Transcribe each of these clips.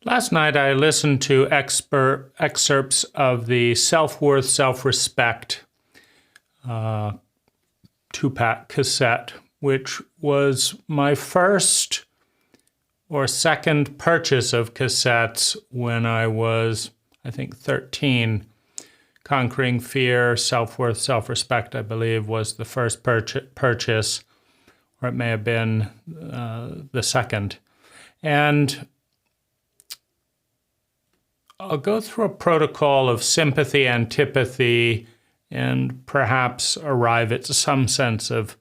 Last night I listened to excerpts of the Self-Worth, Self-Respect two-pack cassette, which was my first or second purchase of cassettes when I was, I think, 13. Conquering Fear, Self-Worth, Self-Respect, I believe, was the first purchase, or it may have been the second. And I'll go through a protocol of sympathy, antipathy, and perhaps arrive at some sense of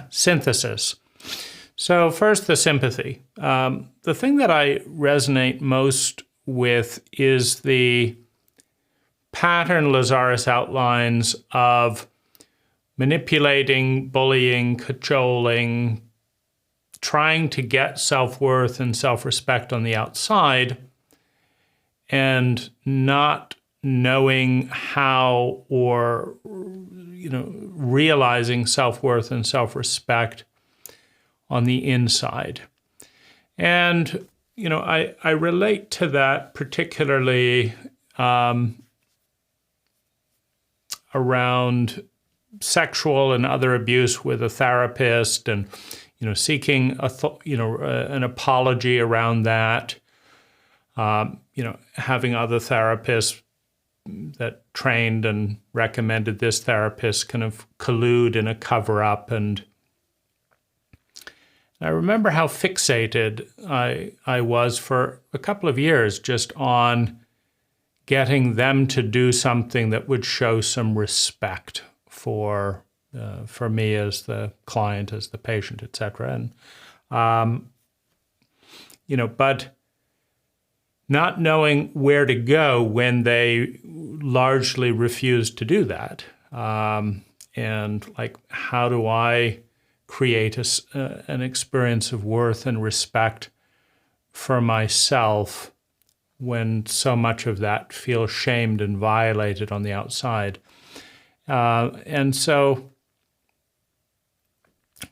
synthesis. So first, the sympathy. The thing that I resonate most with is the pattern Lazaris outlines of manipulating, bullying, cajoling, trying to get self-worth and self-respect on the outside, and not knowing how or, realizing self-worth and self-respect on the inside. And, I relate to that particularly around sexual and other abuse with a therapist and, seeking an apology around that. Having other therapists that trained and recommended this therapist kind of collude in a cover-up. And I remember how fixated I was for a couple of years just on getting them to do something that would show some respect for me as the client, as the patient, etc. And, but not knowing where to go when they largely refused to do that. And like, how do I create an experience of worth and respect for myself when so much of that feels shamed and violated on the outside? And so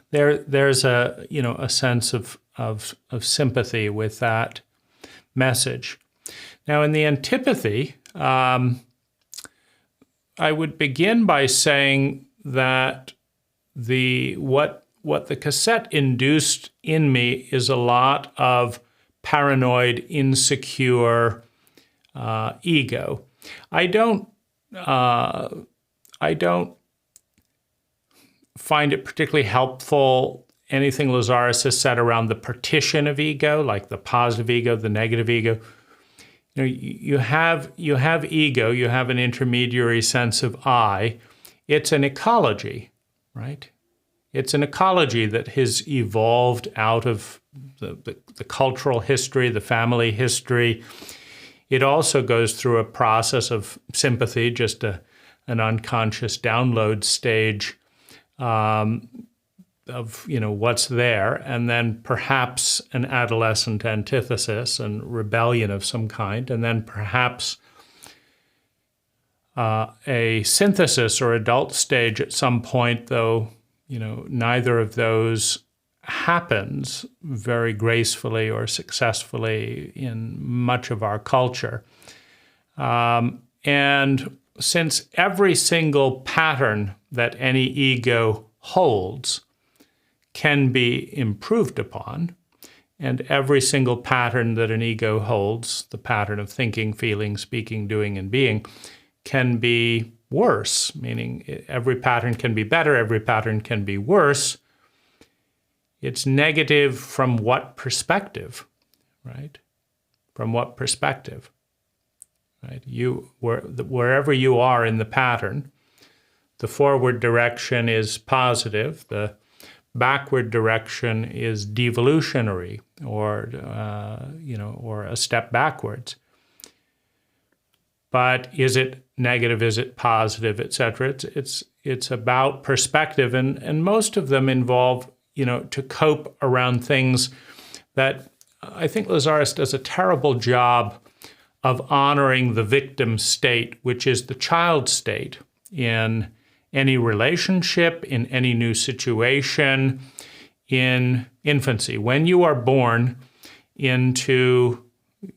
there's a sense of sympathy with that message. Now, in the antipathy, I would begin by saying that what the cassette induced in me is a lot of paranoid, insecure ego. I don't find it particularly helpful anything Lazaris has said around the partition of ego, like the positive ego, the negative ego. You have ego, you have an intermediary sense of I. It's an ecology, right? It's an ecology that has evolved out of the cultural history, the family history. It also goes through a process of sympathy, just an unconscious download stage of what's there, and then perhaps an adolescent antithesis and rebellion of some kind, and then perhaps a synthesis or adult stage at some point, though neither of those happens very gracefully or successfully in much of our culture. And since every single pattern that any ego holds can be improved upon, and every single pattern that an ego holds, the pattern of thinking, feeling, speaking, doing, and being, can be worse, meaning every pattern can be better, every pattern can be worse. It's negative from what perspective, right? From what perspective, right? Wherever you are in the pattern, the forward direction is positive, the backward direction is devolutionary, or a step backwards. But is it negative? Is it positive, etc.? It's about perspective, and most of them involve to cope around things that I think Lazaris does a terrible job of honoring the victim state, which is the child state in any relationship, in any new situation, in infancy. When you are born into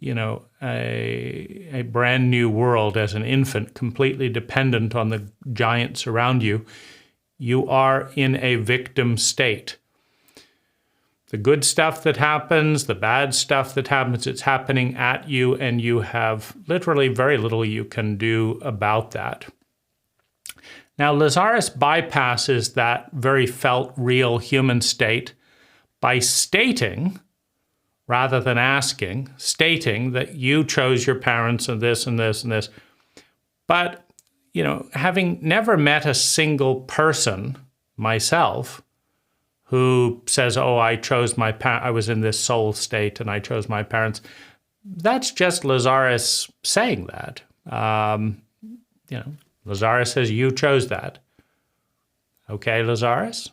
a brand new world as an infant, completely dependent on the giants around you, you are in a victim state. The good stuff that happens, the bad stuff that happens, it's happening at you, and you have literally very little you can do about that. Now, Lazaris bypasses that very felt, real human state by stating, rather than asking, stating that you chose your parents and this and this and this. But, having never met a single person myself who says, oh, I chose I was in this soul state and I chose my parents, that's just Lazaris saying that. Lazaris says you chose that. Okay, Lazaris?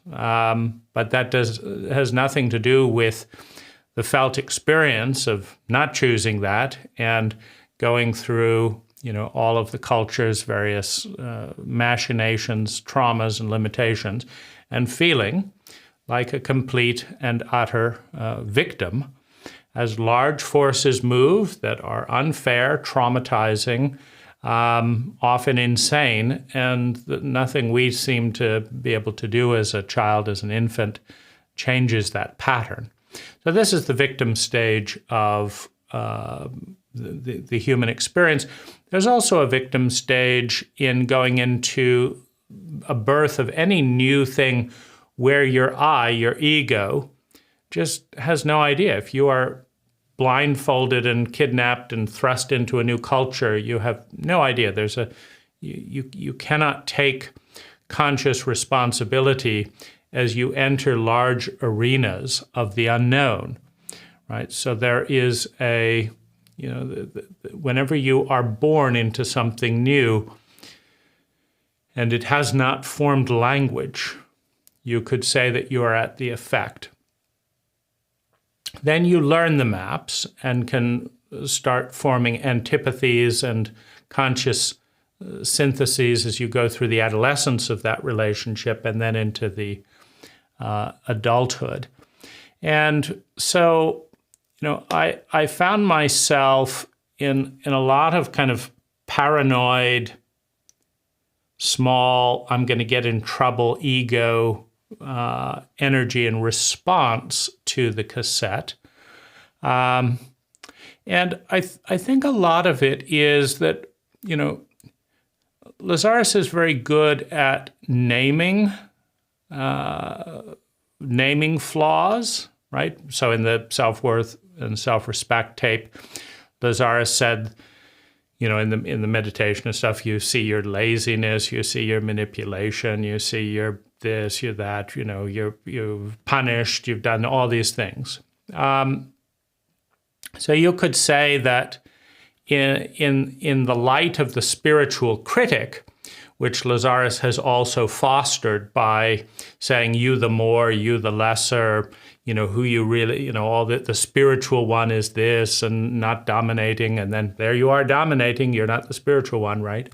But that has nothing to do with the felt experience of not choosing that and going through, all of the culture's various machinations, traumas, and limitations, and feeling like a complete and utter victim as large forces move that are unfair, traumatizing, often insane, and nothing we seem to be able to do as a child, as an infant, changes that pattern. So this is the victim stage of the human experience. There's also a victim stage in going into a birth of any new thing where your I, your ego, just has no idea. If you are blindfolded and kidnapped and thrust into a new culture, you have no idea. You cannot take conscious responsibility as you enter large arenas of the unknown, right? So there is whenever you are born into something new and it has not formed language, you could say that you are at the effect. Then you learn the maps and can start forming antipathies and conscious syntheses as you go through the adolescence of that relationship and then into the adulthood. And so, I found myself in a lot of kind of paranoid, small, I'm going to get in trouble, ego, energy in response to the cassette. And I think a lot of it is that, Lazaris is very good at naming flaws, right? So in the self-worth and self-respect tape, Lazaris said, in the meditation and stuff, you see your laziness, you see your manipulation, you see your this, you're that, you've punished, you've done all these things. So you could say that in the light of the spiritual critic, which Lazaris has also fostered by saying you the more, you the lesser, who you really, all the spiritual one is this and not dominating, and then there you are dominating, you're not the spiritual one, right?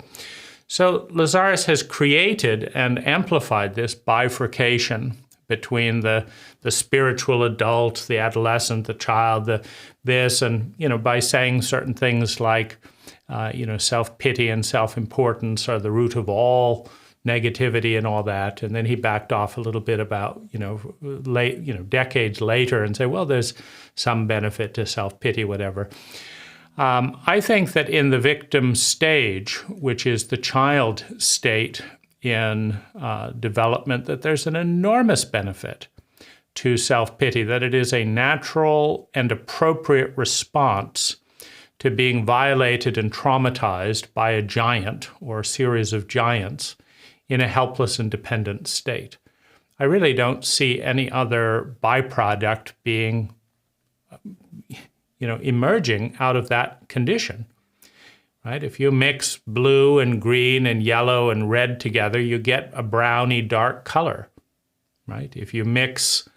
So Lazaris has created and amplified this bifurcation between the spiritual adult, the adolescent, the child, this, and, by saying certain things like, self-pity and self-importance are the root of all negativity and all that. And then he backed off a little bit about, decades later and say, well, there's some benefit to self-pity, whatever. I think that in the victim stage, which is the child state in development, that there's an enormous benefit to self-pity, that it is a natural and appropriate response to being violated and traumatized by a giant or a series of giants in a helpless and dependent state. I really don't see any other byproduct being emerging out of that condition, right? If you mix blue and green and yellow and red together, you get a browny dark color, right? If you mix,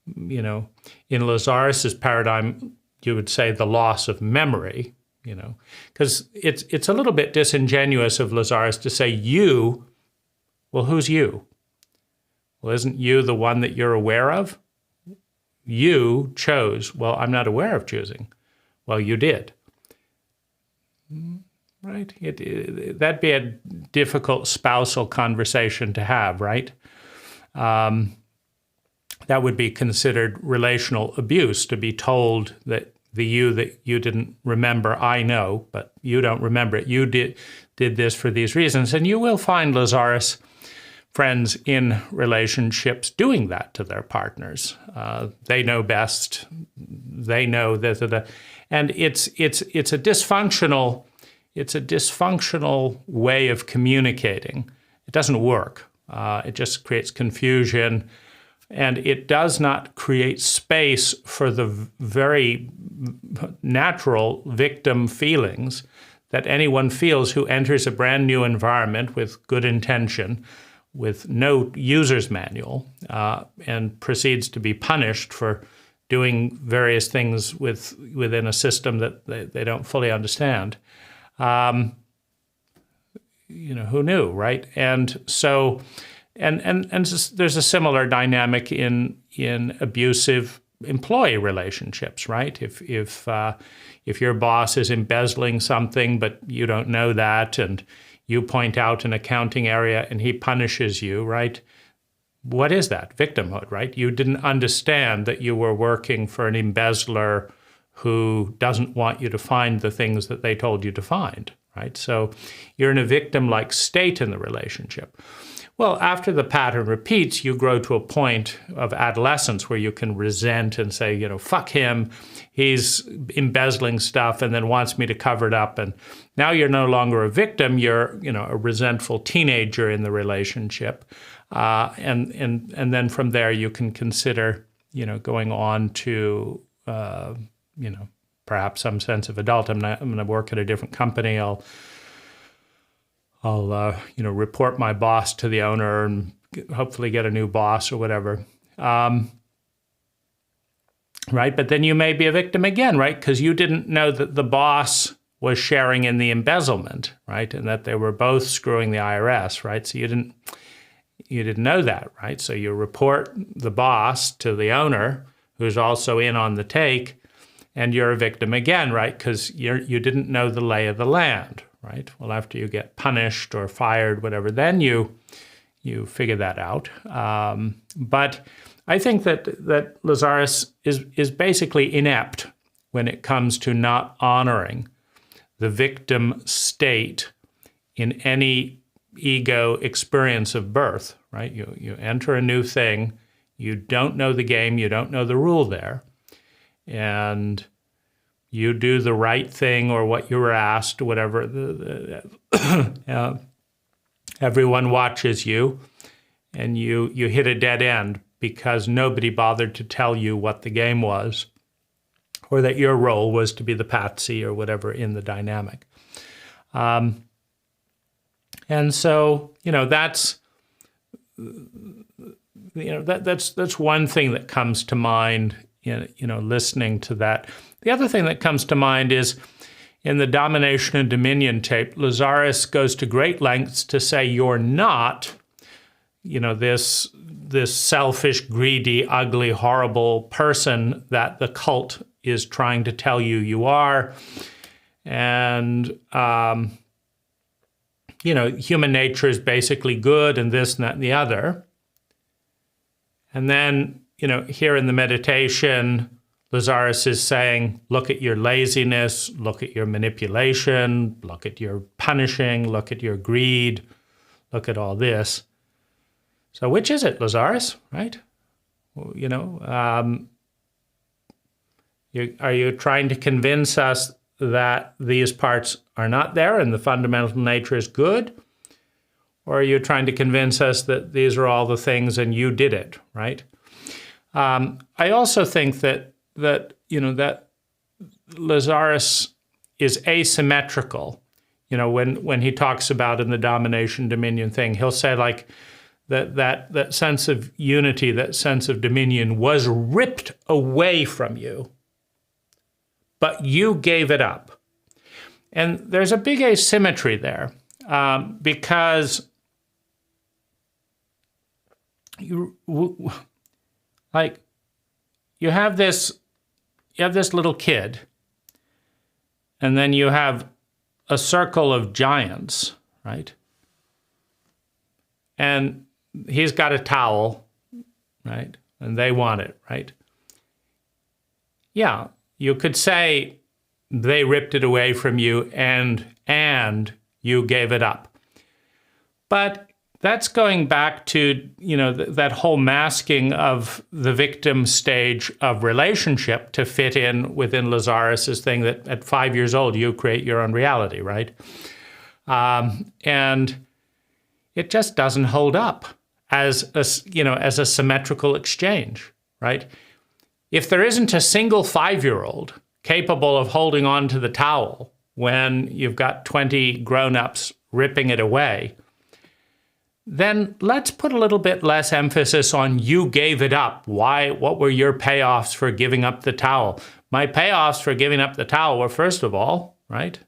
in Lazaris's paradigm, you would say the loss of memory, because it's a little bit disingenuous of Lazaris to say you, well, who's you? Well, isn't you the one that you're aware of? You chose. Well, I'm not aware of choosing. Well, you did. right? That'd be a difficult spousal conversation to have, right? That would be considered relational abuse, to be told that that you didn't remember, I know, but you don't remember it. You did this for these reasons. And you will find Lazaris friends in relationships doing that to their partners. They know best. They know that, and it's a dysfunctional way of communicating. It doesn't work. It just creates confusion, and it does not create space for the very natural victim feelings that anyone feels who enters a brand new environment with good intention, with no user's manual, and proceeds to be punished for doing various things within a system that they don't fully understand. Who knew, right? And so, and there's a similar dynamic in abusive employee relationships, right? If your boss is embezzling something, but you don't know that, and you point out an accounting area and he punishes you, right? What is that? Victimhood, right? You didn't understand that you were working for an embezzler who doesn't want you to find the things that they told you to find, right? So you're in a victim-like state in the relationship. Well, after the pattern repeats, you grow to a point of adolescence where you can resent and say, fuck him, he's embezzling stuff and then wants me to cover it up. And now you're no longer a victim, you're, a resentful teenager in the relationship. And then from there you can consider, going on to, perhaps some sense of adult. I'm going to work at a different company. I'll report my boss to the owner and hopefully get a new boss or whatever. Right? But then you may be a victim again, right? Because you didn't know that the boss was sharing in the embezzlement, right? And that they were both screwing the IRS, right? So you didn't know that, right? So you report the boss to the owner, who's also in on the take, and you're a victim again, right? Because you didn't know the lay of the land, right? Well, after you get punished or fired, whatever, then you figure that out. But I think that Lazaris is basically inept when it comes to not honoring the victim state in any ego experience of birth, right? You enter a new thing, you don't know the game, you don't know the rule there, and you do the right thing or what you were asked, whatever. Everyone watches you, and you hit a dead end because nobody bothered to tell you what the game was, or that your role was to be the patsy or whatever in the dynamic. And so, that's one thing that comes to mind, listening to that. The other thing that comes to mind is in the Domination and Dominion tape, Lazaris goes to great lengths to say you're not, this selfish, greedy, ugly, horrible person that the cult is trying to tell you are. And, human nature is basically good and this and that and the other. And then, here in the meditation, Lazaris is saying, look at your laziness, look at your manipulation, look at your punishing, look at your greed, look at all this. So which is it, Lazaris, right? Are you trying to convince us that these parts are not there and the fundamental nature is good? Or are you trying to convince us that these are all the things and you did it, right? I also think that Lazaris is asymmetrical. When he talks about in the domination dominion thing, he'll say like that sense of unity, that sense of dominion was ripped away from you, but you gave it up. And there's a big asymmetry there because you have this little kid, and then you have a circle of giants, right? And he's got a towel, right? And they want it, right? Yeah, you could say they ripped it away from you and you gave it up. But that's going back to, that whole masking of the victim stage of relationship to fit in within Lazaris' thing that at 5 years old, you create your own reality, right? And it just doesn't hold up as a symmetrical exchange, right? If there isn't a single 5-year-old capable of holding on to the towel when you've got 20 grown-ups ripping it away, then let's put a little bit less emphasis on you gave it up. Why? What were your payoffs for giving up the towel? My payoffs for giving up the towel were, first of all, right,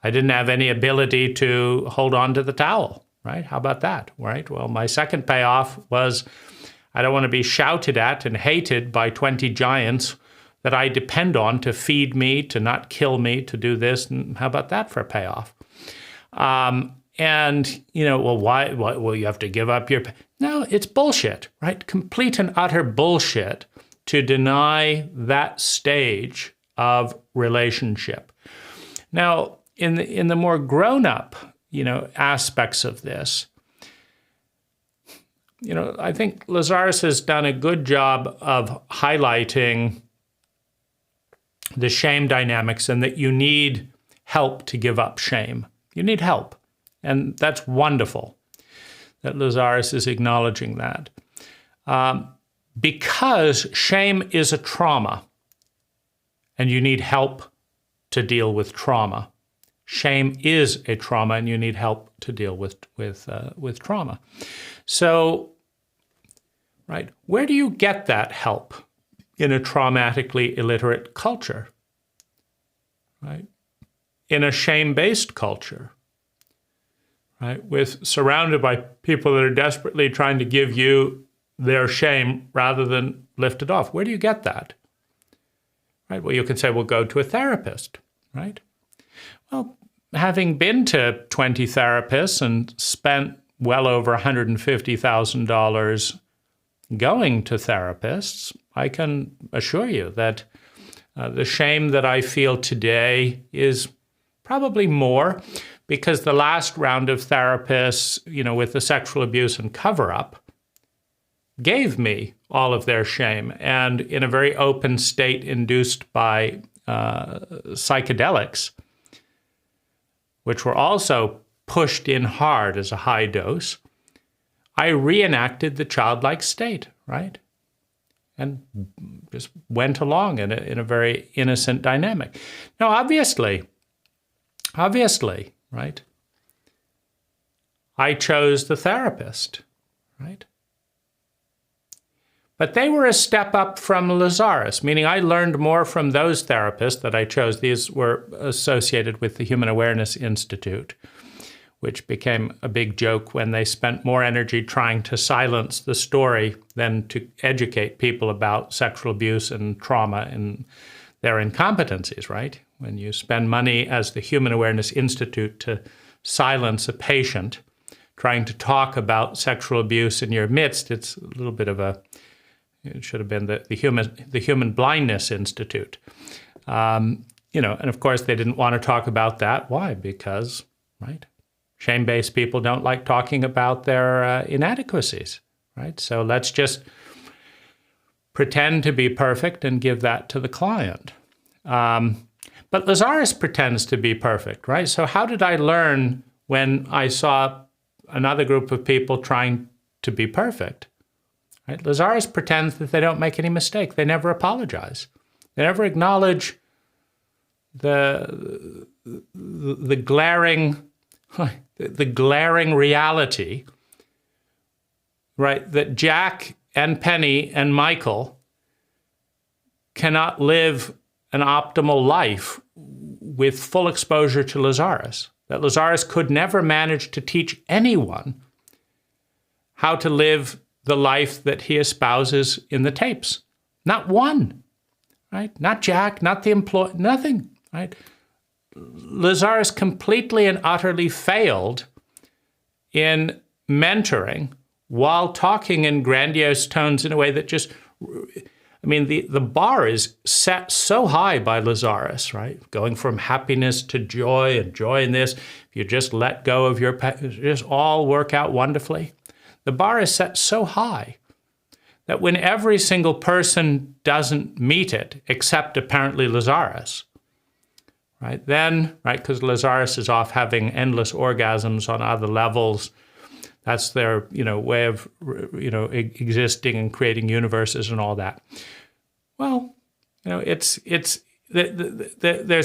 I didn't have any ability to hold on to the towel, right? How about that, right? Well, my second payoff was I don't want to be shouted at and hated by 20 giants that I depend on to feed me, to not kill me, to do this. And how about that for a payoff? And, why? Well, you have to give up your... No, it's bullshit, right? Complete and utter bullshit to deny that stage of relationship. Now, in the more grown-up, aspects of this, I think Lazaris has done a good job of highlighting the shame dynamics and that you need help to give up shame. You need help. And that's wonderful that Lazaris is acknowledging that. Because shame is a trauma, and you need help to deal with trauma. Shame is a trauma, and you need help to deal with trauma. So, right, where do you get that help in a traumatically illiterate culture? Right? In a shame-based culture. Right, surrounded by people that are desperately trying to give you their shame rather than lift it off. Where do you get that? Right, well, you can say, well, go to a therapist, right? Well, having been to 20 therapists and spent well over $150,000 going to therapists, I can assure you that the shame that I feel today is probably more because the last round of therapists, with the sexual abuse and cover-up, gave me all of their shame. And in a very open state induced by psychedelics, which were also pushed in hard as a high dose, I reenacted the childlike state, right? And just went along in a very innocent dynamic. Now, obviously, right? I chose the therapist, right? But they were a step up from Lazaris, meaning I learned more from those therapists that I chose. These were associated with the Human Awareness Institute, which became a big joke when they spent more energy trying to silence the story than to educate people about sexual abuse and trauma and their incompetencies, right? When you spend money as the Human Awareness Institute to silence a patient trying to talk about sexual abuse in your midst, it's a little bit of it should have been the Human Blindness Institute. And of course they didn't want to talk about that. Why? Because, right, shame-based people don't like talking about their inadequacies, right? So let's just pretend to be perfect and give that to the client. But Lazaris pretends to be perfect, right? So how did I learn when I saw another group of people trying to be perfect? Right? Lazaris pretends that they don't make any mistake. They never apologize. They never acknowledge the glaring reality, right? That Jack and Penny and Michael cannot live an optimal life with full exposure to Lazaris. That Lazaris could never manage to teach anyone how to live the life that he espouses in the tapes. Not one, right? Not Jack, not the employee, nothing, right? Lazaris completely and utterly failed in mentoring while talking in grandiose tones in a way that just, I mean, the bar is set so high by Lazaris, right? Going from happiness to joy and joy in this. If you just let go of your, just all work out wonderfully. The bar is set so high that when every single person doesn't meet it, except apparently Lazaris, right? Then, right, because Lazaris is off having endless orgasms on other levels. That's their, way of, existing and creating universes and all that. Well, there's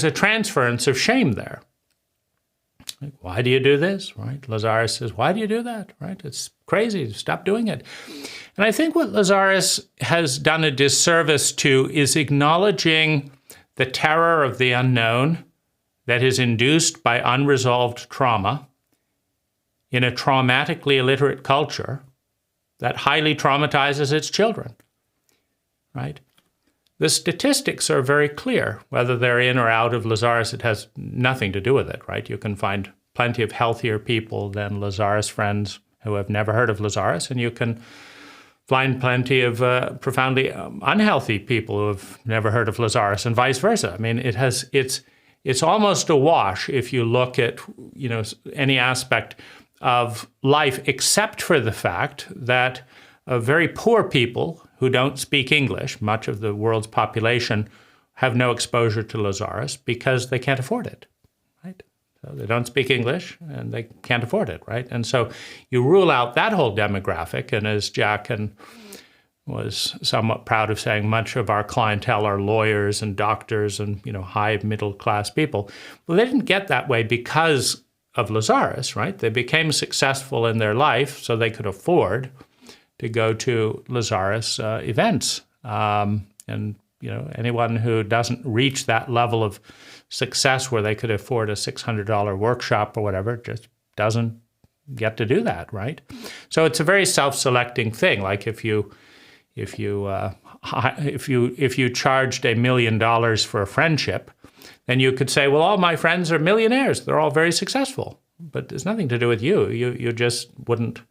a transference of shame there. Like, why do you do this, right? Lazaris says, why do you do that, right? It's crazy. Stop doing it. And I think what Lazaris has done a disservice to is acknowledging the terror of the unknown that is induced by unresolved trauma in a traumatically illiterate culture that highly traumatizes its children, right? The statistics are very clear. Whether they're in or out of Lazaris, it has nothing to do with it, right? You can find plenty of healthier people than Lazaris friends who have never heard of Lazaris, and you can find plenty of profoundly unhealthy people who have never heard of Lazaris, and vice versa. I mean, it's almost a wash if you look at any aspect of life, except for the fact that very poor people who don't speak English, much of the world's population, have no exposure to Lazaris because they can't afford it, right? So they don't speak English and they can't afford it, right? And so you rule out that whole demographic, and as Jach was somewhat proud of saying, much of our clientele are lawyers and doctors and high middle class people. Well, they didn't get that way because of Lazaris, right? They became successful in their life so they could afford to go to Lazaris events. And anyone who doesn't reach that level of success where they could afford a $600 workshop or whatever just doesn't get to do that, right? So it's a very self-selecting thing. Like if you charged $1 million for a friendship, then you could say, well, all my friends are millionaires. They're all very successful. But it's nothing to do with you. You just wouldn't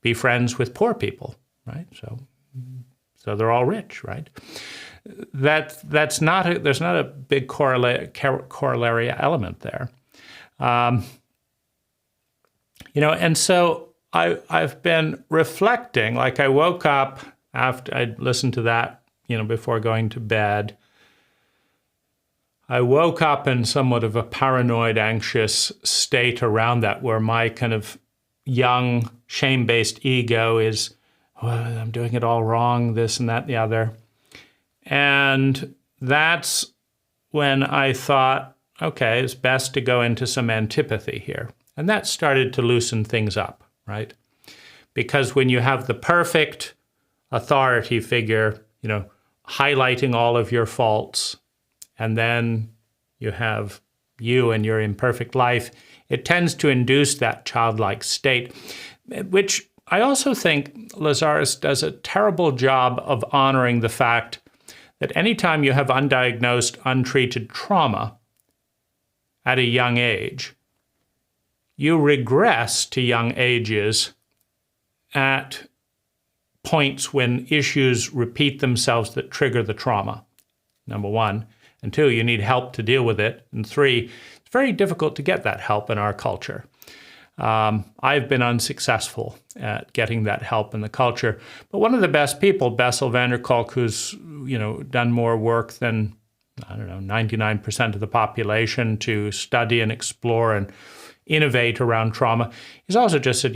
be friends with poor people, right? So they're all rich, right? There's not a big corollary element there. And so I've been reflecting, like I woke up after I'd listened to that, before going to bed. I woke up in somewhat of a paranoid, anxious state around that, where my kind of young, shame-based ego is, I'm doing it all wrong, this and that and the other. And that's when I thought, okay, it's best to go into some antipathy here. And that started to loosen things up, right? Because when you have the perfect authority figure, highlighting all of your faults, and then you have you and your imperfect life, it tends to induce that childlike state, which I also think Lazaris does a terrible job of honoring the fact that anytime you have undiagnosed, untreated trauma at a young age, you regress to young ages at points when issues repeat themselves that trigger the trauma, number one. And two, you need help to deal with it. And three, it's very difficult to get that help in our culture. I've been unsuccessful at getting that help in the culture. But one of the best people, Bessel van der Kolk, who's done more work than, 99% of the population to study and explore and innovate around trauma, he's also just said,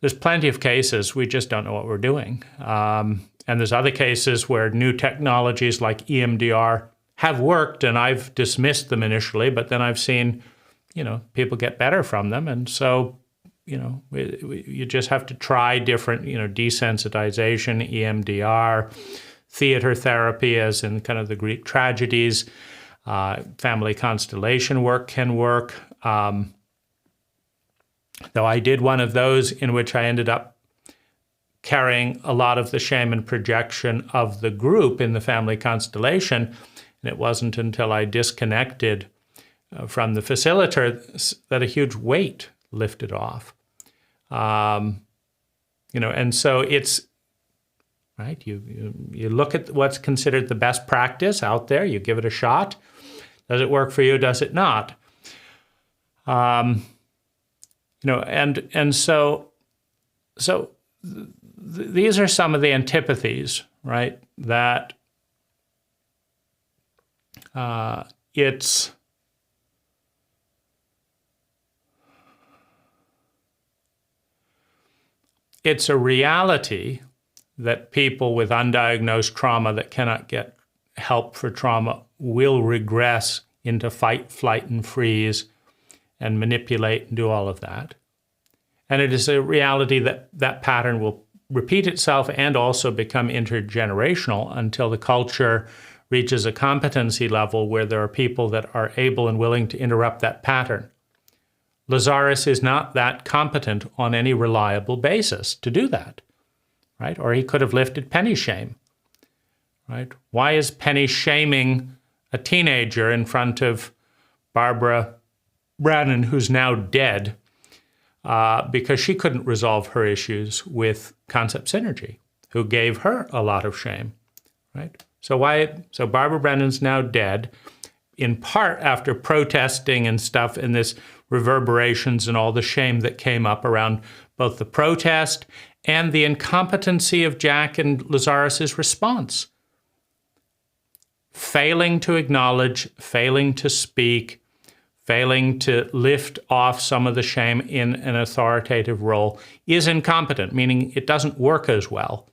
there's plenty of cases we just don't know what we're doing. And there's other cases where new technologies like EMDR have worked, and I've dismissed them initially, but then I've seen, people get better from them. And so, you just have to try different, desensitization, EMDR, theater therapy, as in kind of the Greek tragedies, family constellation work can work. Though I did one of those in which I ended up carrying a lot of the shame and projection of the group in the family constellation. And it wasn't until I disconnected from the facilitator, that a huge weight lifted off. And so it's, right, you look at what's considered the best practice out there, you give it a shot. Does it work for you? Does it not? So these are some of the antipathies, right? That it's a reality that people with undiagnosed trauma that cannot get help for trauma will regress into fight, flight, and freeze and manipulate and do all of that. And it is a reality that that pattern will repeat itself and also become intergenerational until the culture reaches a competency level where there are people that are able and willing to interrupt that pattern. Lazaris is not that competent on any reliable basis to do that, right? Or he could have lifted penny shame, right? Why is Penny shaming a teenager in front of Barbara Brannon, who's now dead, because she couldn't resolve her issues with concept synergy, who gave her a lot of shame, right? So Barbara Brannon's now dead, in part after protesting and stuff, and this reverberations and all the shame that came up around both the protest and the incompetency of Jach and Lazaris' response. Failing to acknowledge, failing to speak, failing to lift off some of the shame in an authoritative role is incompetent, meaning it doesn't work as well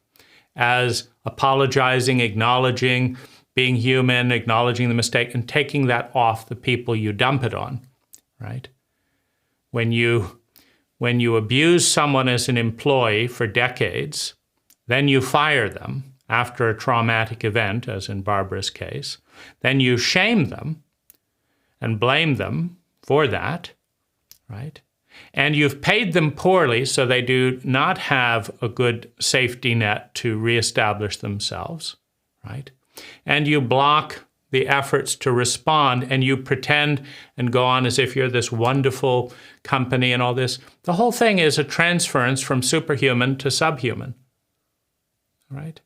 as apologizing, acknowledging, being human, acknowledging the mistake, and taking that off the people you dump it on, right? When you abuse someone as an employee for decades, then you fire them after a traumatic event, as in Barbara's case, then you shame them and blame them for that, right? And you've paid them poorly, so they do not have a good safety net to reestablish themselves, right? And you block the efforts to respond, and you pretend and go on as if you're this wonderful company and all this. The whole thing is a transference from superhuman to subhuman, right?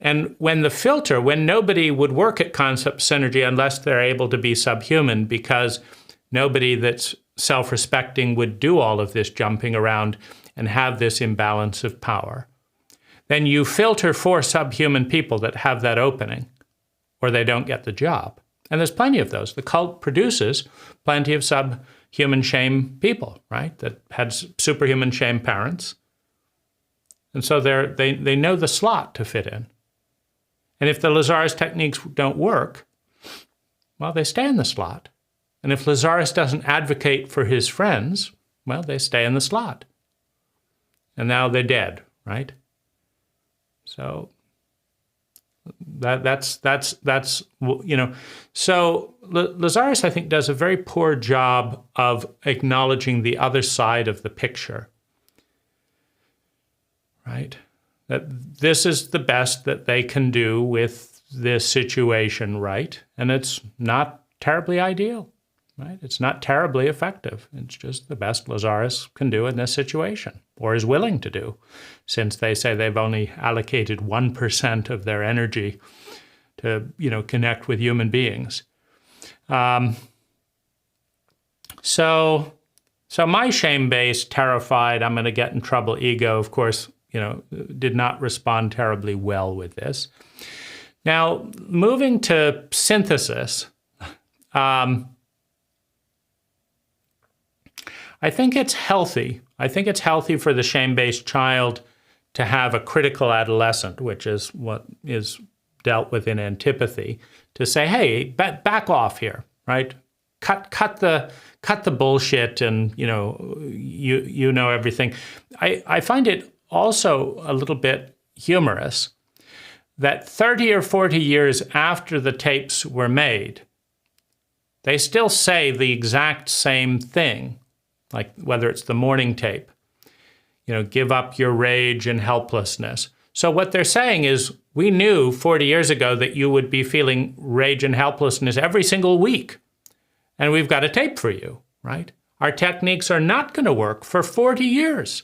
And when nobody would work at concept synergy unless they're able to be subhuman, because nobody that's self-respecting would do all of this jumping around and have this imbalance of power, then you filter for subhuman people that have that opening, or they don't get the job. And there's plenty of those. The cult produces plenty of subhuman shame people, right, that had superhuman shame parents. And so they know the slot to fit in. And if the Lazaris techniques don't work, well, they stay in the slot. And if Lazaris doesn't advocate for his friends, well, they stay in the slot. And now they're dead, right? So that's So Lazaris, I think, does a very poor job of acknowledging the other side of the picture, right? That this is the best that they can do with this situation, right? And it's not terribly ideal, right? It's not terribly effective. It's just the best Lazaris can do in this situation, or is willing to do, since they say they've only allocated 1% of their energy to, connect with human beings. So my shame-based, terrified, I'm going to get in trouble ego, of course, did not respond terribly well with this. Now, moving to synthesis, I think it's healthy. I think it's healthy for the shame-based child to have a critical adolescent, which is what is dealt with in Antipathy, to say, hey, back off here, right? Cut the bullshit, and you know everything. I find it also a little bit humorous that 30 or 40 years after the tapes were made, they still say the exact same thing, like whether it's the morning tape, give up your rage and helplessness. So what they're saying is, we knew 40 years ago that you would be feeling rage and helplessness every single week. and we've got a tape for you, right? Our techniques are not going to work for 40 years.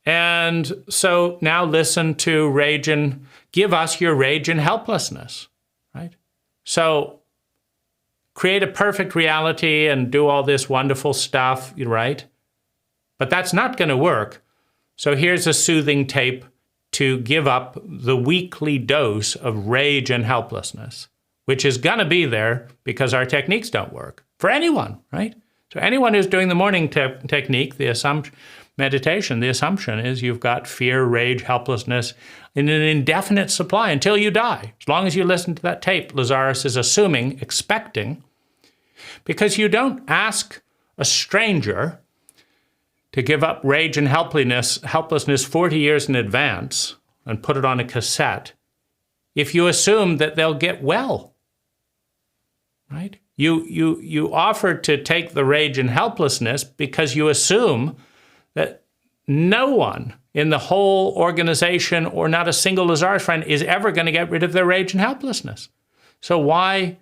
And so now listen to rage and give us your rage and helplessness, right? So create a perfect reality and do all this wonderful stuff, right? But that's not going to work. So here's a soothing tape to give up the weekly dose of rage and helplessness, which is going to be there because our techniques don't work for anyone, right? So anyone who's doing the morning technique, the assumption, meditation, the assumption is you've got fear, rage, helplessness in an indefinite supply until you die. As long as you listen to that tape, Lazaris is assuming, expecting, because you don't ask a stranger to give up rage and helplessness 40 years in advance and put it on a cassette if you assume that they'll get well, right? You offer to take the rage and helplessness because you assume that no one in the whole organization or not a single Lazaris friend is ever going to get rid of their rage and helplessness. So why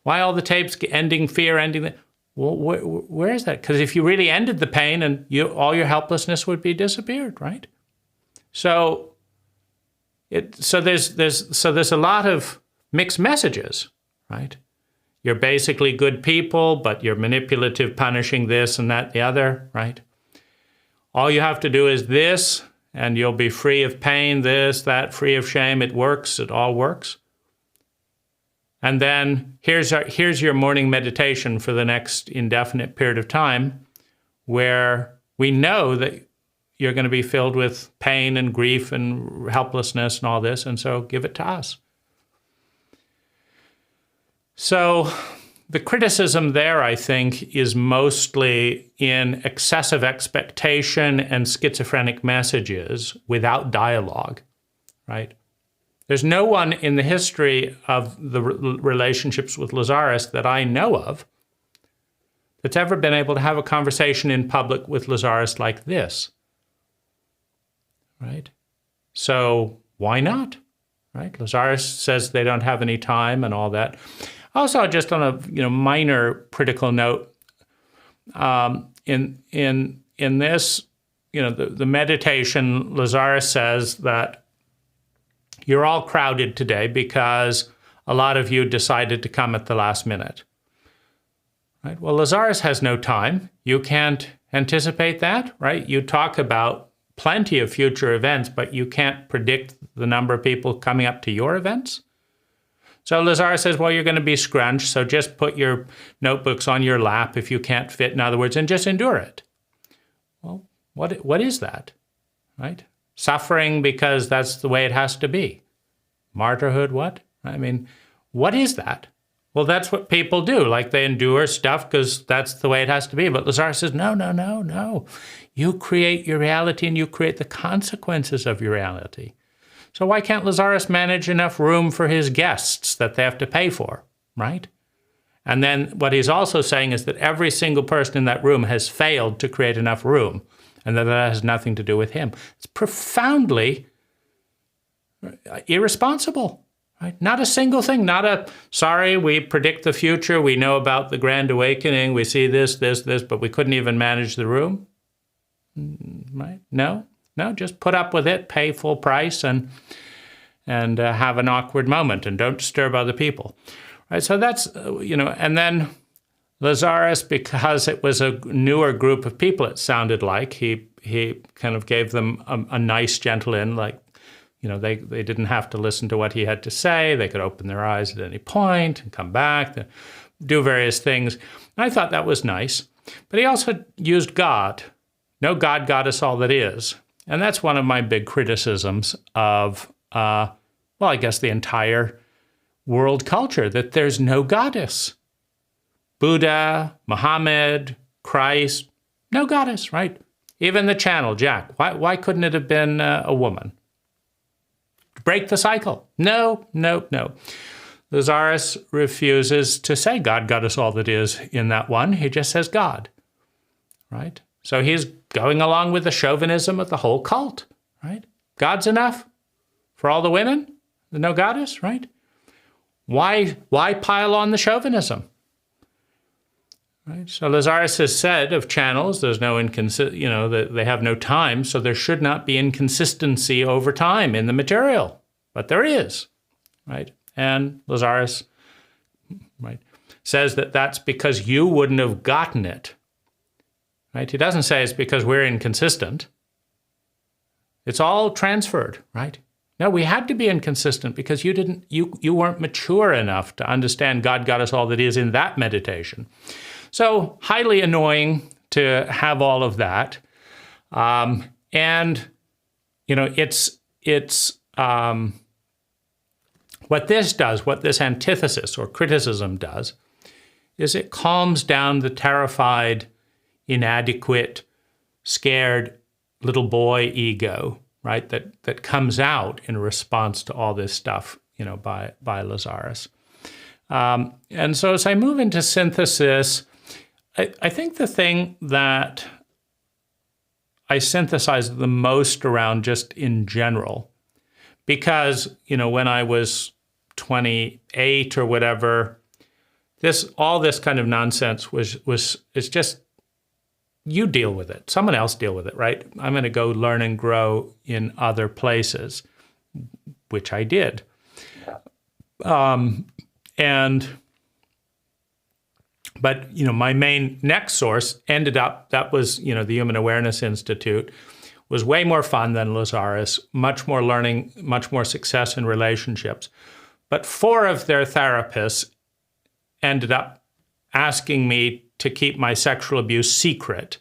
all the tapes ending fear, ending the... Well, where is that? Because if you really ended the pain and all your helplessness would be disappeared, right? So there's a lot of mixed messages, right? You're basically good people, but you're manipulative, punishing this and that, the other, right? All you have to do is this, and you'll be free of pain, this, that, free of shame. It works. It all works. And then here's your morning meditation for the next indefinite period of time where we know that you're going to be filled with pain and grief and helplessness and all this, and so give it to us. So the criticism there, I think, is mostly in excessive expectation and schizophrenic messages without dialogue, right? There's no one in the history of the relationships with Lazaris that I know of that's ever been able to have a conversation in public with Lazaris like this, right? So why not, right? Lazaris says they don't have any time and all that. Also, just on a minor critical note, in this, the meditation, Lazaris says that you're all crowded today because a lot of you decided to come at the last minute. Right? Well, Lazaris has no time. You can't anticipate that, right? You talk about plenty of future events, but you can't predict the number of people coming up to your events. So Lazaris says, well, you're going to be scrunched, so just put your notebooks on your lap if you can't fit, in other words, and just endure it. Well, what is that, right? Suffering because that's the way it has to be. Martyrhood, what? I mean, what is that? Well, that's what people do. Like they endure stuff because that's the way it has to be. But Lazaris says, no. You create your reality and you create the consequences of your reality. So why can't Lazaris manage enough room for his guests that they have to pay for, right? And then what he's also saying is that every single person in that room has failed to create enough room, and that has nothing to do with him. It's profoundly irresponsible, right? Not a single thing, sorry, we predict the future, we know about the Grand Awakening, we see this, but we couldn't even manage the room, right? No, just put up with it, pay full price, and have an awkward moment, and don't disturb other people, right? So that's, and then Lazaris, because it was a newer group of people, it sounded like, he kind of gave them a nice, gentle in, like, they didn't have to listen to what he had to say. They could open their eyes at any point and come back, do various things. And I thought that was nice. But he also used God. No God got us all that is. And that's one of my big criticisms of, I guess the entire world culture, that there's no goddess. Buddha, Muhammad, Christ, no goddess, right? Even the channel, Jach, why couldn't it have been a woman? Break the cycle. No. Lazaris refuses to say God got us all that is in that one. He just says God, right? So he's going along with the chauvinism of the whole cult, right? God's enough for all the women, the no goddess, right? Why pile on the chauvinism? Right? So Lazaris has said of channels, there's no that they have no time, so there should not be inconsistency over time in the material, but there is, right? And Lazaris, right, says that that's because you wouldn't have gotten it, right? He doesn't say it's because we're inconsistent. It's all transferred, right? No, we had to be inconsistent because you weren't mature enough to understand God got us all that is in that meditation. So highly annoying to have all of that. It's what this does, what this antithesis or criticism does, is it calms down the terrified, inadequate, scared little boy ego, right? That comes out in response to all this stuff, by Lazaris. And so as I move into synthesis, I think the thing that I synthesize the most around just in general, because, when I was 28 or whatever, all this kind of nonsense is just, you deal with it. Someone else deal with it, right? I'm going to go learn and grow in other places, which I did. But my main next source ended up, that was, the Human Awareness Institute, was way more fun than Lazaris, much more learning, much more success in relationships. But 4 of their therapists ended up asking me to keep my sexual abuse secret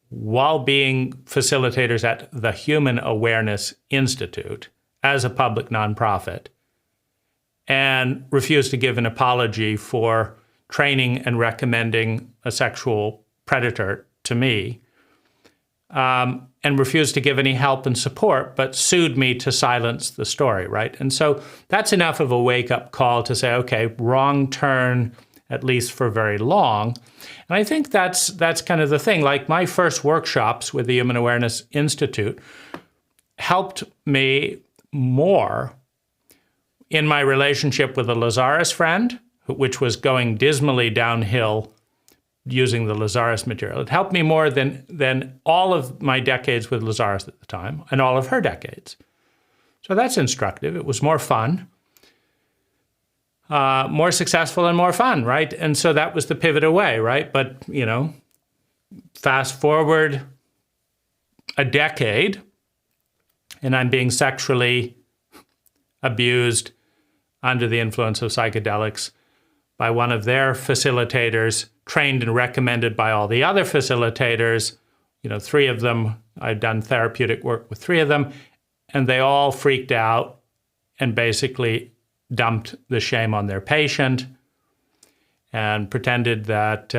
while being facilitators at the Human Awareness Institute as a public nonprofit, and refused to give an apology for training and recommending a sexual predator to me, and refused to give any help and support, but sued me to silence the story, right? And so that's enough of a wake-up call to say, okay, wrong turn, at least for very long. And I think that's kind of the thing. Like my first workshops with the Human Awareness Institute helped me more in my relationship with a Lazaris friend, which was going dismally downhill using the Lazaris material. It helped me more than all of my decades with Lazaris at the time and all of her decades. So that's instructive. It was more fun, more successful and more fun, right? And so that was the pivot away, right? But, fast forward a decade and I'm being sexually abused under the influence of psychedelics by one of their facilitators, trained and recommended by all the other facilitators. 3 of them, I'd done therapeutic work with 3 of them, and they all freaked out and basically dumped the shame on their patient and pretended that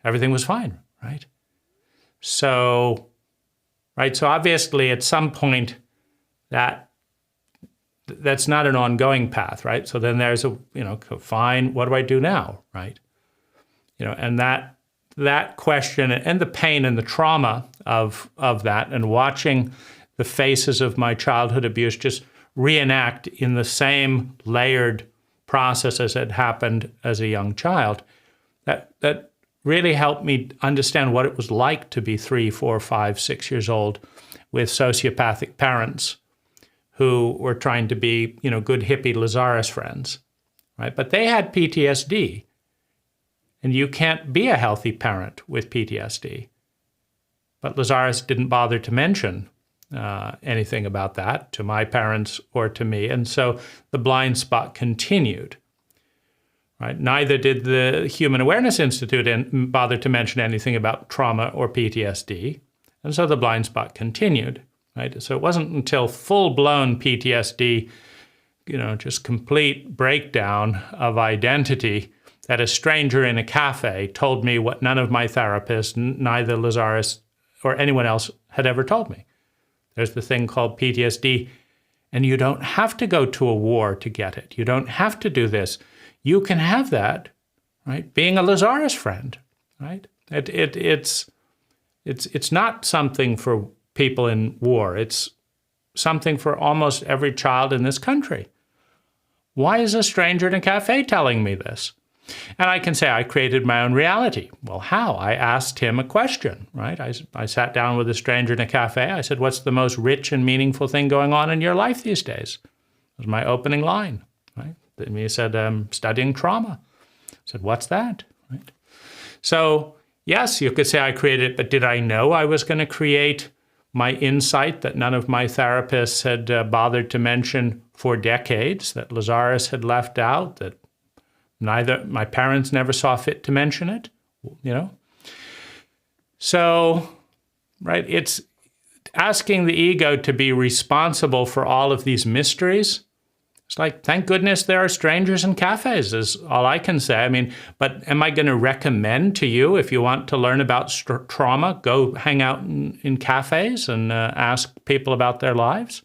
everything was fine, right? So obviously at some point that's not an ongoing path, right? So then there's fine, what do I do now, right? And that question and the pain and the trauma of that, and watching the faces of my childhood abuse just reenact in the same layered process as had happened as a young child, that really helped me understand what it was like to be 3, 4, 5, 6 years old with sociopathic parents who were trying to be, good hippie Lazaris friends, right? But they had PTSD, and you can't be a healthy parent with PTSD. But Lazaris didn't bother to mention anything about that to my parents or to me, and so the blind spot continued, right? Neither did the Human Awareness Institute bother to mention anything about trauma or PTSD, and so the blind spot continued. Right? So it wasn't until full-blown PTSD, just complete breakdown of identity, that a stranger in a cafe told me what none of my therapists, neither Lazaris or anyone else, had ever told me. There's the thing called PTSD, and you don't have to go to a war to get it. You don't have to do this. You can have that, right? Being a Lazaris friend, right? It's not something for people in war. It's something for almost every child in this country. Why is a stranger in a cafe telling me this? And I can say I created my own reality. Well, how? I asked him a question, right? I sat down with a stranger in a cafe. I said, what's the most rich and meaningful thing going on in your life these days? That was my opening line, right? Then he said, studying trauma. I said, what's that? Right? So, yes, you could say I created it, but did I know I was going to create my insight that none of my therapists had bothered to mention for decades, that Lazaris had left out, that neither my parents never saw fit to mention it, you know? So, right, it's asking the ego to be responsible for all of these mysteries. It's like, thank goodness there are strangers in cafes, is all I can say. I mean, but am I going to recommend to you, if you want to learn about trauma, go hang out in cafes and ask people about their lives?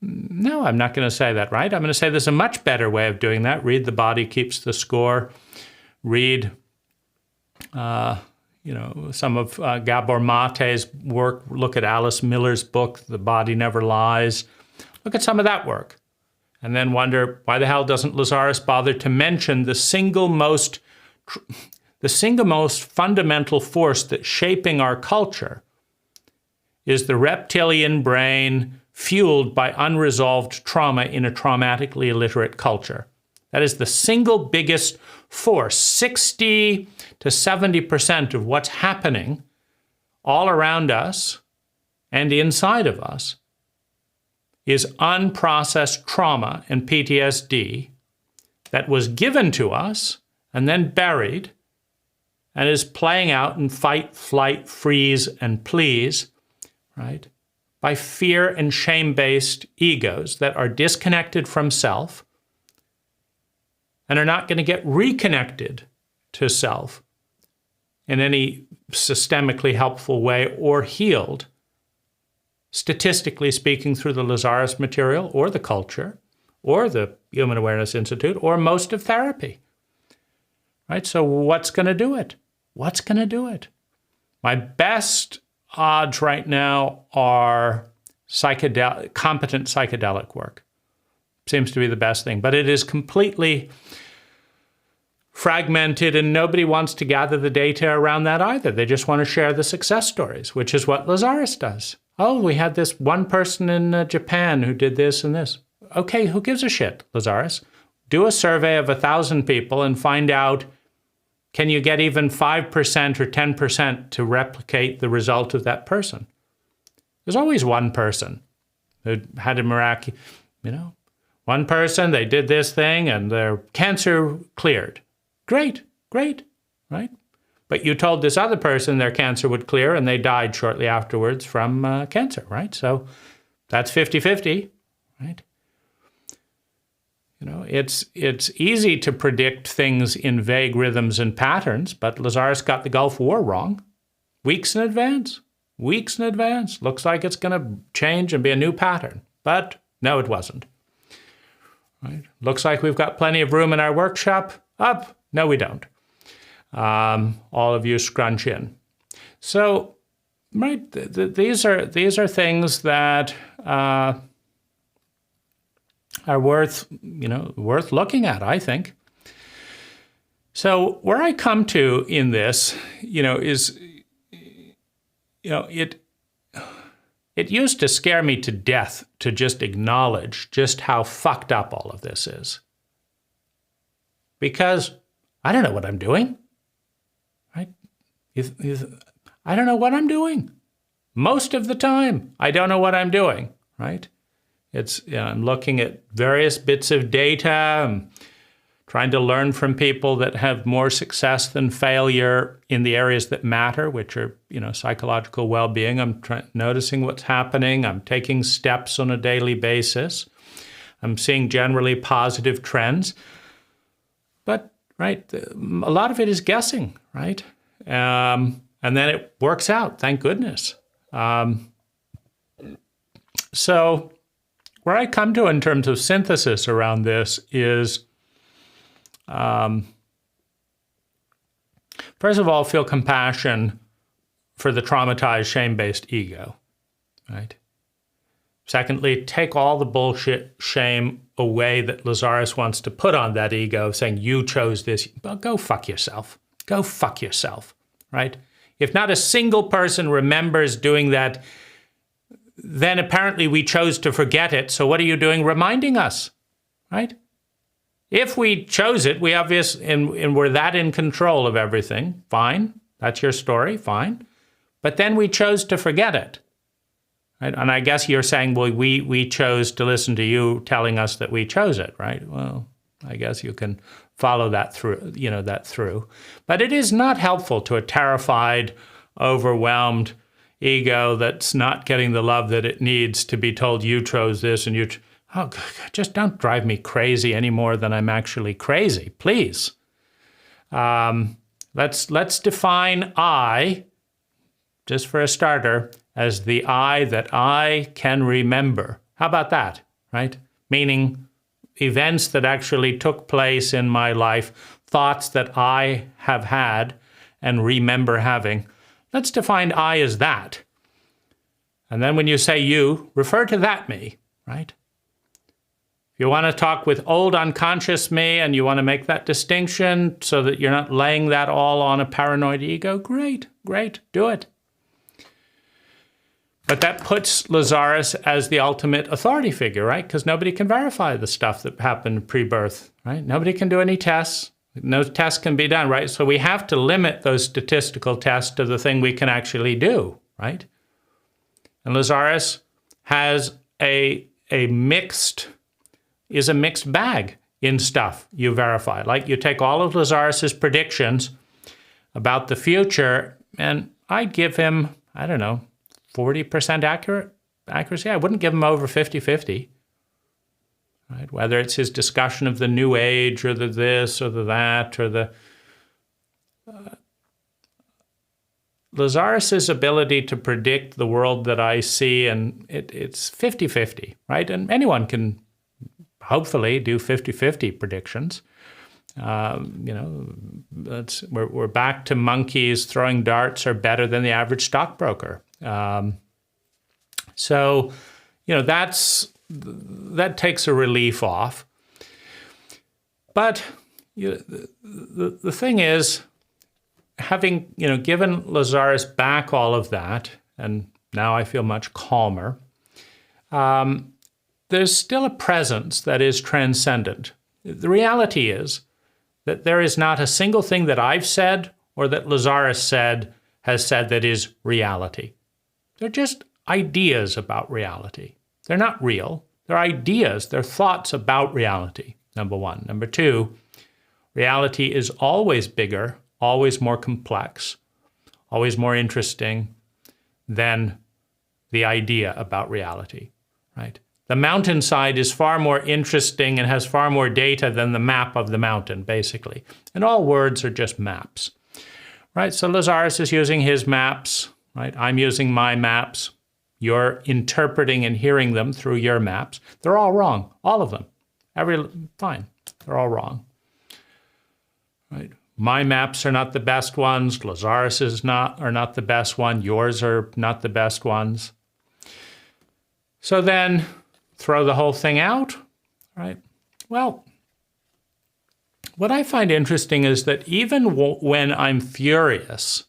No, I'm not going to say that, right? I'm going to say there's a much better way of doing that. Read The Body Keeps the Score. Read, some of Gabor Mate's work. Look at Alice Miller's book, The Body Never Lies. Look at some of that work. And then wonder, why the hell doesn't Lazaris bother to mention the single most fundamental force that's shaping our culture is the reptilian brain fueled by unresolved trauma in a traumatically illiterate culture. That is the single biggest force. 60 to 70% of what's happening all around us and inside of us is unprocessed trauma and PTSD that was given to us and then buried and is playing out in fight, flight, freeze, and please, right? By fear and shame-based egos that are disconnected from self and are not going to get reconnected to self in any systemically helpful way or healed, statistically speaking, through the Lazaris material or the culture or the Human Awareness Institute or most of therapy, right? So what's going to do it? What's going to do it? My best odds right now are competent psychedelic work. Seems to be the best thing, but it is completely fragmented and nobody wants to gather the data around that either. They just want to share the success stories, which is what Lazaris does. Oh, we had this one person in Japan who did this and this. Okay, who gives a shit, Lazaris? Do a survey of 1,000 people and find out, can you get even 5% or 10% to replicate the result of that person? There's always one person who had a miraculous, one person, they did this thing and their cancer cleared. Great, right? But you told this other person their cancer would clear and they died shortly afterwards from cancer, right? So that's 50-50, right? It's easy to predict things in vague rhythms and patterns, but Lazaris got the Gulf War wrong. Weeks in advance. Looks like it's going to change and be a new pattern. But no, it wasn't. Right? Looks like we've got plenty of room in our workshop. Up. No, we don't. All of you scrunch in. So, right, these are things that are worth looking at, I think. So where I come to in this, is, it used to scare me to death to just acknowledge just how fucked up all of this is. Because I don't know what I'm doing, right? I don't know what I'm doing. Most of the time, I don't know what I'm doing, right? I'm looking at various bits of data. I'm trying to learn from people that have more success than failure in the areas that matter, which are, psychological well-being. I'm noticing what's happening. I'm taking steps on a daily basis. I'm seeing generally positive trends. But, right, a lot of it is guessing, right? And then it works out, thank goodness. So where I come to in terms of synthesis around this is, first of all, feel compassion for the traumatized, shame-based ego, right? Secondly, take all the bullshit shame away that Lazaris wants to put on that ego, saying, you chose this. Well, go fuck yourself. Go fuck yourself, right? If not a single person remembers doing that, then apparently we chose to forget it. So what are you doing reminding us, right? If we chose it, and we're that in control of everything, fine. That's your story, fine. But then we chose to forget it. Right? And I guess you're saying, well, we chose to listen to you telling us that we chose it, right? Well, I guess you can follow that through, But it is not helpful to a terrified, overwhelmed ego that's not getting the love that it needs to be told you chose this and you. Oh, God, just don't drive me crazy any more than I'm actually crazy, please. Let's define I, just for a starter, as the I that I can remember. How about that, right? Meaning events that actually took place in my life, thoughts that I have had and remember having. Let's define I as that. And then when you say you, refer to that me, right? If you want to talk with old unconscious me and you want to make that distinction so that you're not laying that all on a paranoid ego, great, do it. But that puts Lazaris as the ultimate authority figure, right? Because nobody can verify the stuff that happened pre-birth, right? Nobody can do any tests. No tests can be done, right? So we have to limit those statistical tests to the thing we can actually do, right? And Lazaris has a mixed bag in stuff you verify. Like you take all of Lazaris's predictions about the future, and I'd give him, 40% accuracy. I wouldn't give him over 50-50. Right? Whether it's his discussion of the New Age or the this or the that or the... Lazaris's ability to predict the world that I see, and it's 50-50, right? And anyone can hopefully do 50-50 predictions. We're back to monkeys throwing darts are better than the average stockbroker. That takes a relief off. But the thing is, having given Lazaris back all of that, and now I feel much calmer, there's still a presence that is transcendent. The reality is that there is not a single thing that I've said or that Lazaris has said that is reality. They're just ideas about reality. They're not real. They're ideas. They're thoughts about reality, number one. Number two, reality is always bigger, always more complex, always more interesting than the idea about reality, right? The mountainside is far more interesting and has far more data than the map of the mountain, basically. And all words are just maps, right? So Lazaris is using his maps, right? I'm using my maps. You're interpreting and hearing them through your maps. They're all wrong, all of them. Fine, they're all wrong, right? My maps are not the best ones. Lazaris's are not the best one. Yours are not the best ones. So then throw the whole thing out, right? Well, what I find interesting is that even when I'm furious,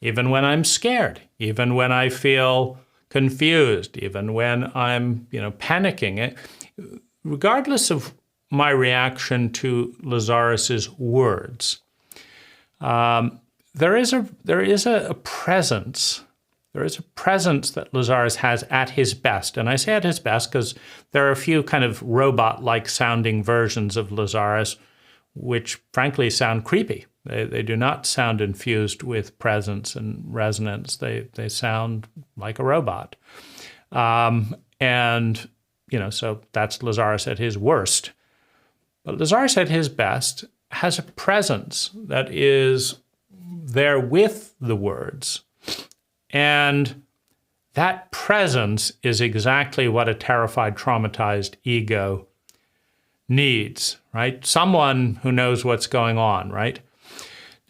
even when I'm scared, even when I feel confused, even when I'm, panicking, regardless of my reaction to Lazaris's words, there is a presence. There is a presence that Lazaris has at his best. And I say at his best because there are a few kind of robot-like sounding versions of Lazaris which frankly sound creepy. They do not sound infused with presence and resonance. They sound like a robot. So that's Lazaris at his worst. But Lazaris at his best has a presence that is there with the words. And that presence is exactly what a terrified, traumatized ego needs, right? Someone who knows what's going on, right?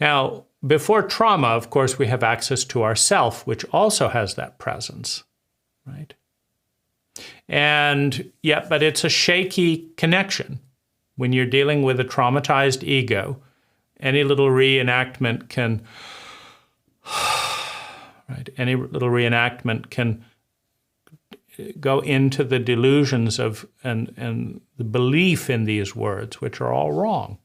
Now, before trauma, of course, we have access to ourself, which also has that presence, right? And yeah, but it's a shaky connection. When you're dealing with a traumatized ego, any little reenactment can, right? Any little reenactment can go into the delusions of and the belief in these words, which are all wrong.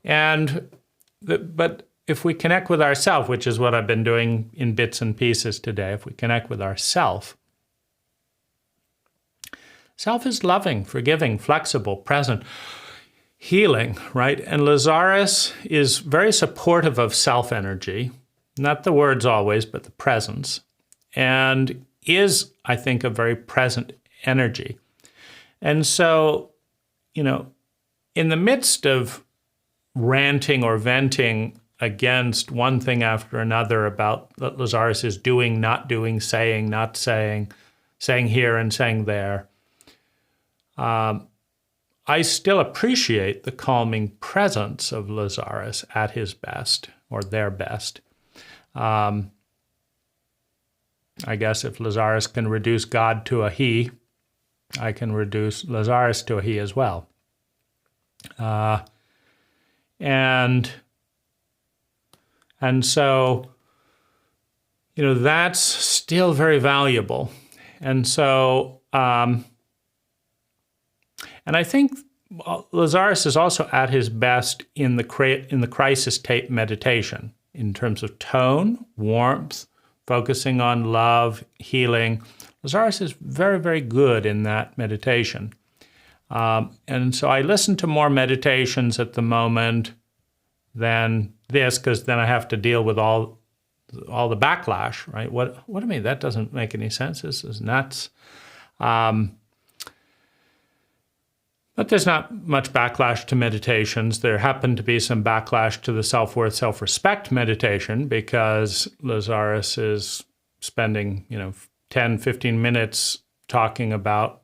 But if we connect with ourself, which is what I've been doing in bits and pieces today, if we connect with ourself, self is loving, forgiving, flexible, present, healing, right? And Lazaris is very supportive of self-energy, not the words always, but the presence, and is, I think, a very present energy. And so, in the midst of ranting or venting against one thing after another about what Lazaris is doing, not doing, saying, not saying, saying here and saying there, I still appreciate the calming presence of Lazaris at his best, or their best. I guess if Lazaris can reduce God to a he, I can reduce Lazaris to a he as well. And so, that's still very valuable. And so, and I think Lazaris is also at his best in the crisis tape meditation in terms of tone, warmth, focusing on love, healing. Lazaris is very, very good in that meditation. And so I listen to more meditations at the moment than this, because then I have to deal with all the backlash, right? What do you mean? That doesn't make any sense. This is nuts. But there's not much backlash to meditations. There happened to be some backlash to the self-worth, self-respect meditation, because Lazaris is spending, 10, 15 minutes talking about,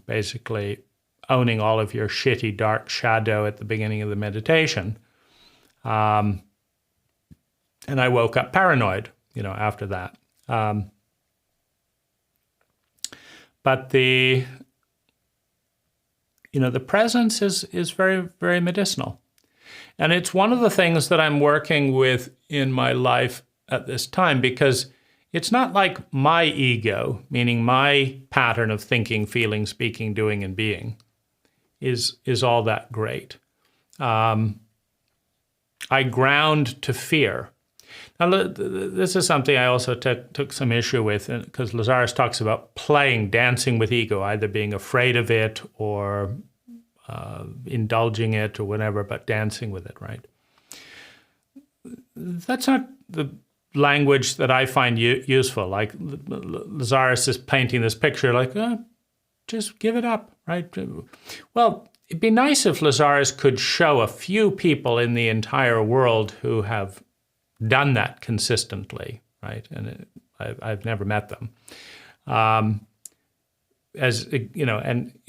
basically owning all of your shitty dark shadow at the beginning of the meditation. And I woke up paranoid, after that. But the presence is very, very medicinal. And it's one of the things that I'm working with in my life at this time, because it's not like my ego, meaning my pattern of thinking, feeling, speaking, doing, and being, is all that great. I ground to fear. Now, this is something I also took some issue with, because Lazaris talks about dancing with ego, either being afraid of it or indulging it or whatever, but dancing with it, right? That's not the language that I find useful. Like Lazaris is painting this picture like, just give it up, right? Well, it'd be nice if Lazaris could show a few people in the entire world who have done that consistently, right? And I've never met them. And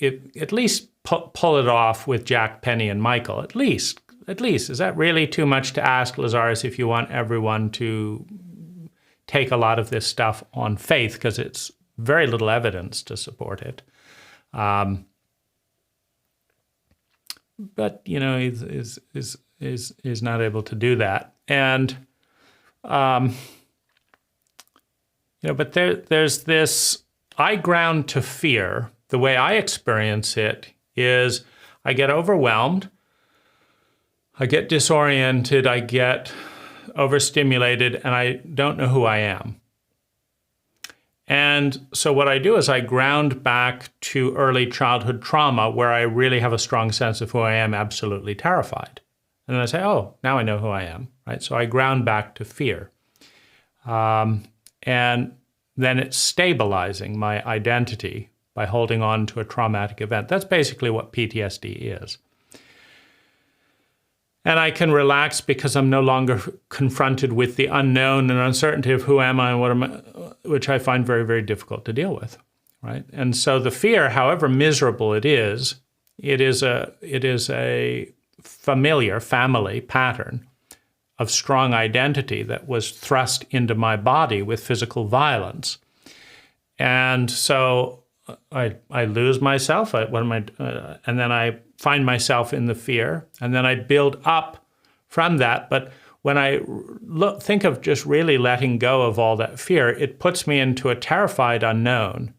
at least pull it off with Jack, Penny, and Michael. At least, is that really too much to ask, Lazaris, if you want everyone to take a lot of this stuff on faith, because it's very little evidence to support it. But is not able to do that, and but there's this. I ground to fear. The way I experience it is, I get overwhelmed, I get disoriented, I get overstimulated, and I don't know who I am. And so what I do is I ground back to early childhood trauma, where I really have a strong sense of who I am, absolutely terrified. And then I say, oh, now I know who I am, right? So I ground back to fear. And then it's stabilizing my identity by holding on to a traumatic event. That's basically what PTSD is. And I can relax because I'm no longer confronted with the unknown and uncertainty of who am I and what am I, which I find very, very difficult to deal with, right? And so the fear, however miserable it is a familiar family pattern of strong identity that was thrust into my body with physical violence. And so I lose myself. And then I find myself in the fear, and then I build up from that. But when I think of just really letting go of all that fear, it puts me into a terrified unknown,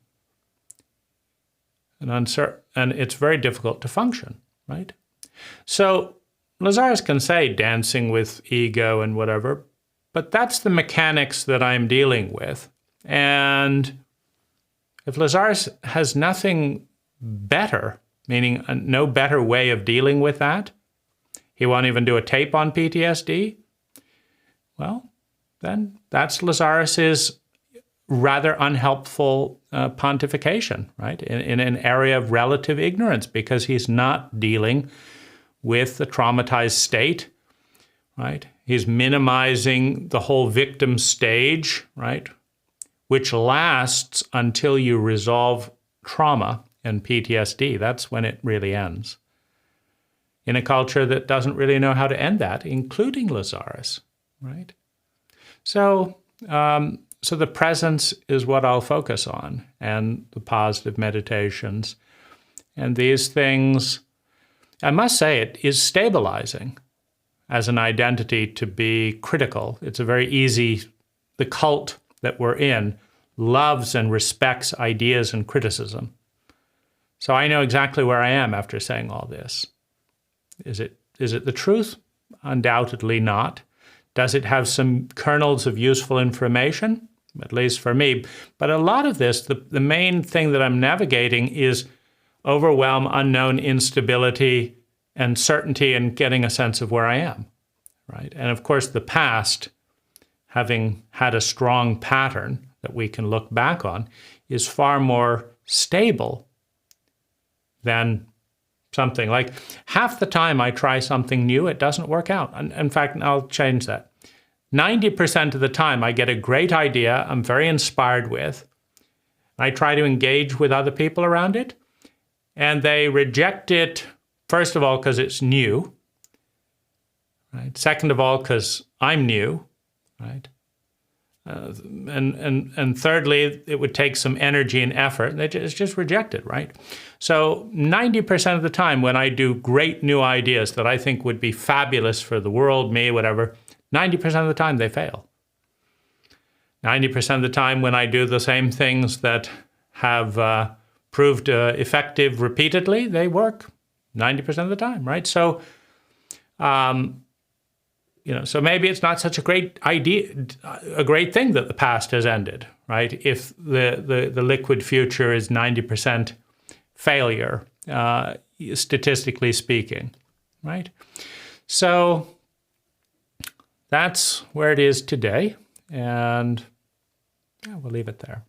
and uncertain, and it's very difficult to function, right? So Lazaris can say dancing with ego and whatever, but that's the mechanics that I'm dealing with. And if Lazaris has nothing better, meaning no better way of dealing with that, he won't even do a tape on PTSD, well, then that's Lazaris's rather unhelpful pontification, right? In an area of relative ignorance, because he's not dealing with the traumatized state, right? He's minimizing the whole victim stage, right? Which lasts until you resolve trauma and PTSD. That's when it really ends. In a culture that doesn't really know how to end that, including Lazaris, right? So the presence is what I'll focus on, and the positive meditations. And these things, I must say, it is stabilizing as an identity to be critical. It's a very easy, the cult that we're in loves and respects ideas and criticism. So I know exactly where I am after saying all this. Is it the truth? Undoubtedly not. Does it have some kernels of useful information? At least for me. But a lot of this, the main thing that I'm navigating is overwhelm, unknown, instability, and certainty, and getting a sense of where I am, right? And of course, the past, having had a strong pattern that we can look back on, is far more stable than something like half the time I try something new, it doesn't work out. In fact, I'll change that. 90% of the time I get a great idea I'm very inspired with. I try to engage with other people around it, and they reject it, first of all, because it's new, right? Second of all, because I'm new, right? And thirdly, it would take some energy and effort, and it's just rejected, right? So 90% of the time when I do great new ideas that I think would be fabulous for the world, me, whatever, 90% of the time they fail. 90% of the time when I do the same things that have proved effective repeatedly, they work 90% of the time, right? So, so maybe it's not such a great idea, a great thing that the past has ended, right? If the liquid future is 90% failure, statistically speaking, right? So that's where it is today, and we'll leave it there.